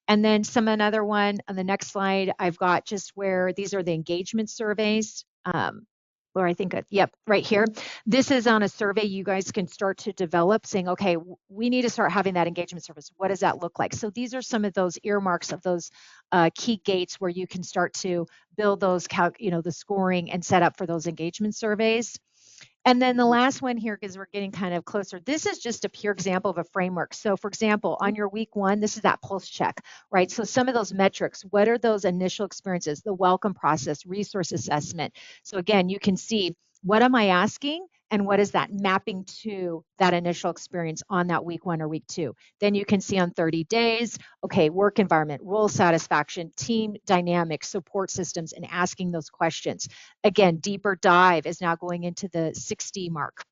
And then another one on the next slide, I've got just where these are the engagement surveys. Or I think, yep, right here. This is on a survey you guys can start to develop saying, okay, we need to start having that engagement service. What does that look like? So these are some of those earmarks of those key gates where you can start to build those, the scoring and set up for those engagement surveys. And then the last one here, because we're getting kind of closer, this is just a pure example of a framework. So for example, on your week one, this is that pulse check, right? So some of those metrics, what are those initial experiences, the welcome process, resource assessment. So again, you can see, what am I asking? And what is that mapping to that initial experience on that week one or week two? Then you can see on 30 days, okay, work environment, role satisfaction, team dynamics, support systems, and asking those questions. Again, deeper dive is now going into the 60 mark.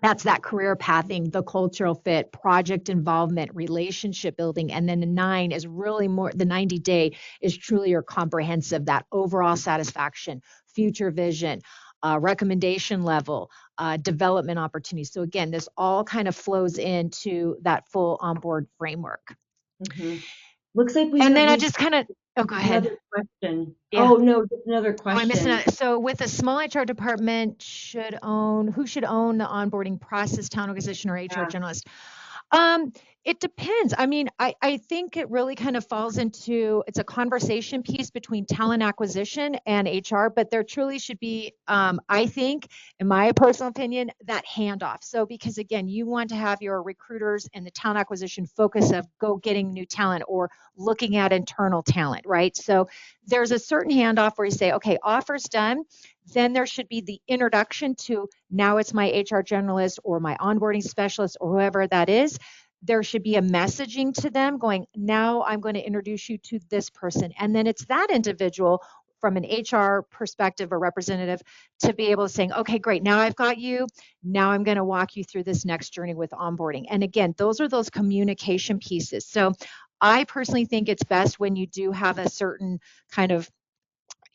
That's that career pathing, the cultural fit, project involvement, relationship building. And then the 9 is really more, the 90-day is truly your comprehensive, that overall satisfaction, future vision, recommendation level, development opportunities. So again, this all kind of flows into that full onboard framework. Mm-hmm. Looks like we and have then I just kind of, go ahead. Another question. Yeah. Oh, no, just another question. I missed another. So with a small HR department, who should own the onboarding process, talent acquisition, or HR generalist? It depends. I mean, I think it really kind of falls into, it's a conversation piece between talent acquisition and HR, but there truly should be, I think, in my personal opinion, that handoff. So because again, you want to have your recruiters and the talent acquisition focus of go getting new talent or looking at internal talent, right? So there's a certain handoff where you say, okay, offer's done. Then there should be the introduction to, now it's my HR generalist or my onboarding specialist or whoever that is. There should be a messaging to them going, now I'm going to introduce you to this person. And then it's that individual from an HR perspective or representative to be able to say, okay, great, now I've got you. Now I'm going to walk you through this next journey with onboarding. And again, those are those communication pieces. So I personally think it's best when you do have a certain kind of,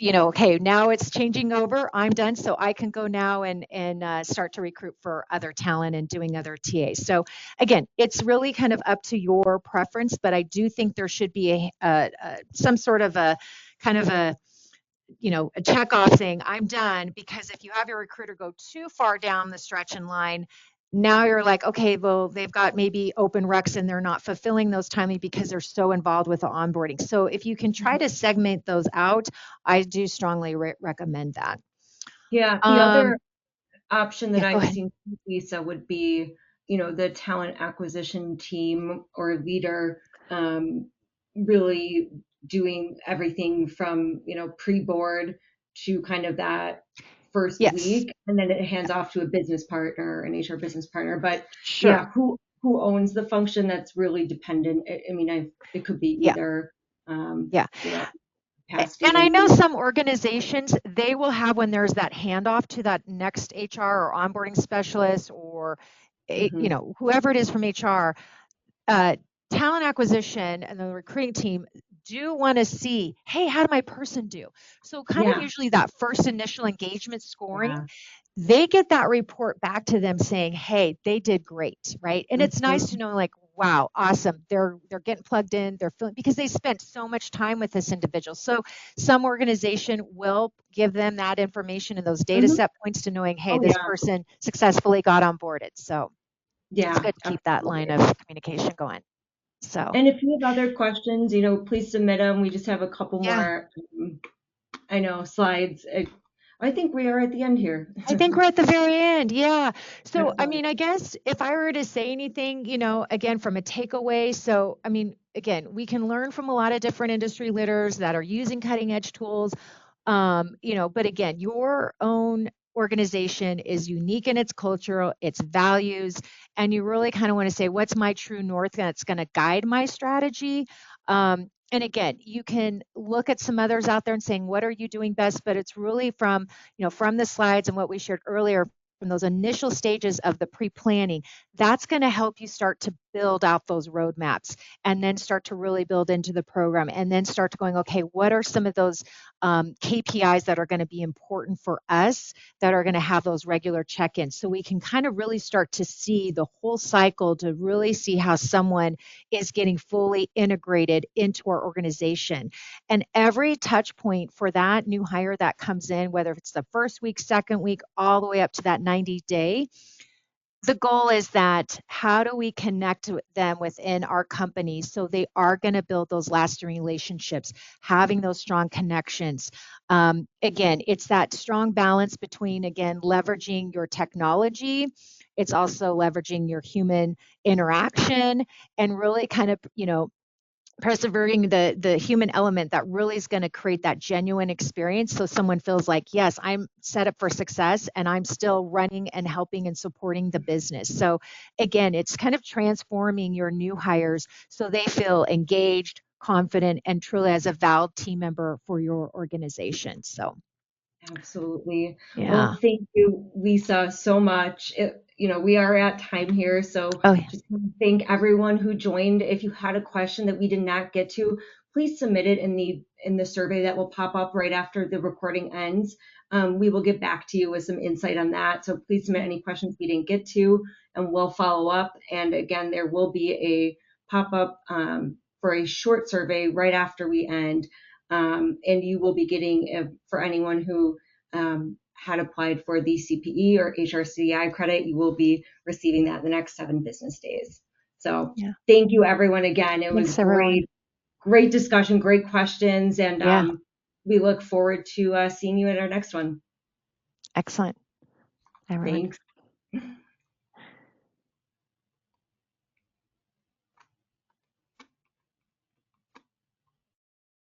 okay, now it's changing over. I'm done, so I can go now and start to recruit for other talent and doing other TAs. So again, it's really kind of up to your preference, but I do think there should be some sort of a kind of a check off saying I'm done, because if you have your recruiter go too far down the stretch in line, now you're like, okay, well, they've got maybe open recs and they're not fulfilling those timely because they're so involved with the onboarding. So if you can try to segment those out, I do strongly recommend that. Yeah, the other option that I've ahead. seen, Lisa, would be, the talent acquisition team or leader really doing everything from, pre-board to kind of that first Yes. week, and then it hands off to a business partner, an HR business partner. But Sure. yeah, who owns the function? That's really dependent. I mean, it could be either, And I know some organizations, they will have, when there's that handoff to that next HR or onboarding specialist or, whoever it is from HR, talent acquisition and the recruiting team do want to see, hey, how did my person do? So kind of usually that first initial engagement scoring, they get that report back to them saying, hey, they did great, right? And it's nice to know, like, wow, awesome. They're getting plugged in, they're feeling, because they spent so much time with this individual. So some organization will give them that information and those data set points to knowing, hey, this person successfully got onboarded. So it's good to keep that line of communication going. So, and if you have other questions, please submit them. We just have a couple more, slides. I think we are at the end here. I think we're at the very end. Yeah. So, I mean, I guess if I were to say anything, again, from a takeaway. So, I mean, again, we can learn from a lot of different industry leaders that are using cutting edge tools. But again, your own organization is unique in its culture, its values, and you really kind of want to say, what's my true north that's going to guide my strategy? And again, you can look at some others out there and saying, what are you doing best? But it's really from, from the slides and what we shared earlier, from those initial stages of the pre-planning, that's going to help you start to build out those roadmaps and then start to really build into the program and then start to going, okay, what are some of those KPIs that are going to be important for us that are going to have those regular check-ins, so we can kind of really start to see the whole cycle to really see how someone is getting fully integrated into our organization. And every touch point for that new hire that comes in, whether it's the first week, second week, all the way up to that 90-day, the goal is that how do we connect with them within our company so they are going to build those lasting relationships, having those strong connections. Again, it's that strong balance between, again, leveraging your technology. It's also leveraging your human interaction and really kind of, persevering the human element that really is going to create that genuine experience, so someone feels like, yes, I'm set up for success and I'm still running and helping and supporting the business. So again, it's kind of transforming your new hires so they feel engaged, confident, and truly as a valued team member for your organization. So Absolutely. Well, yeah. thank you, Lisa, so much. We are at time here, so Oh yeah. just want to thank everyone who joined. If you had a question that we did not get to, please submit it in the survey that will pop up right after the recording ends. We will get back to you with some insight on that. So please submit any questions we didn't get to, and we'll follow up. And again, there will be a pop up for a short survey right after we end. And you will be getting, for anyone who had applied for the CPE or HRCI credit, you will be receiving that in the next 7 business days. So Yeah. thank you, everyone, again. It was Thanks, everyone. great discussion, great questions, and Yeah. we look forward to seeing you at our next one. Excellent, everyone. Thanks.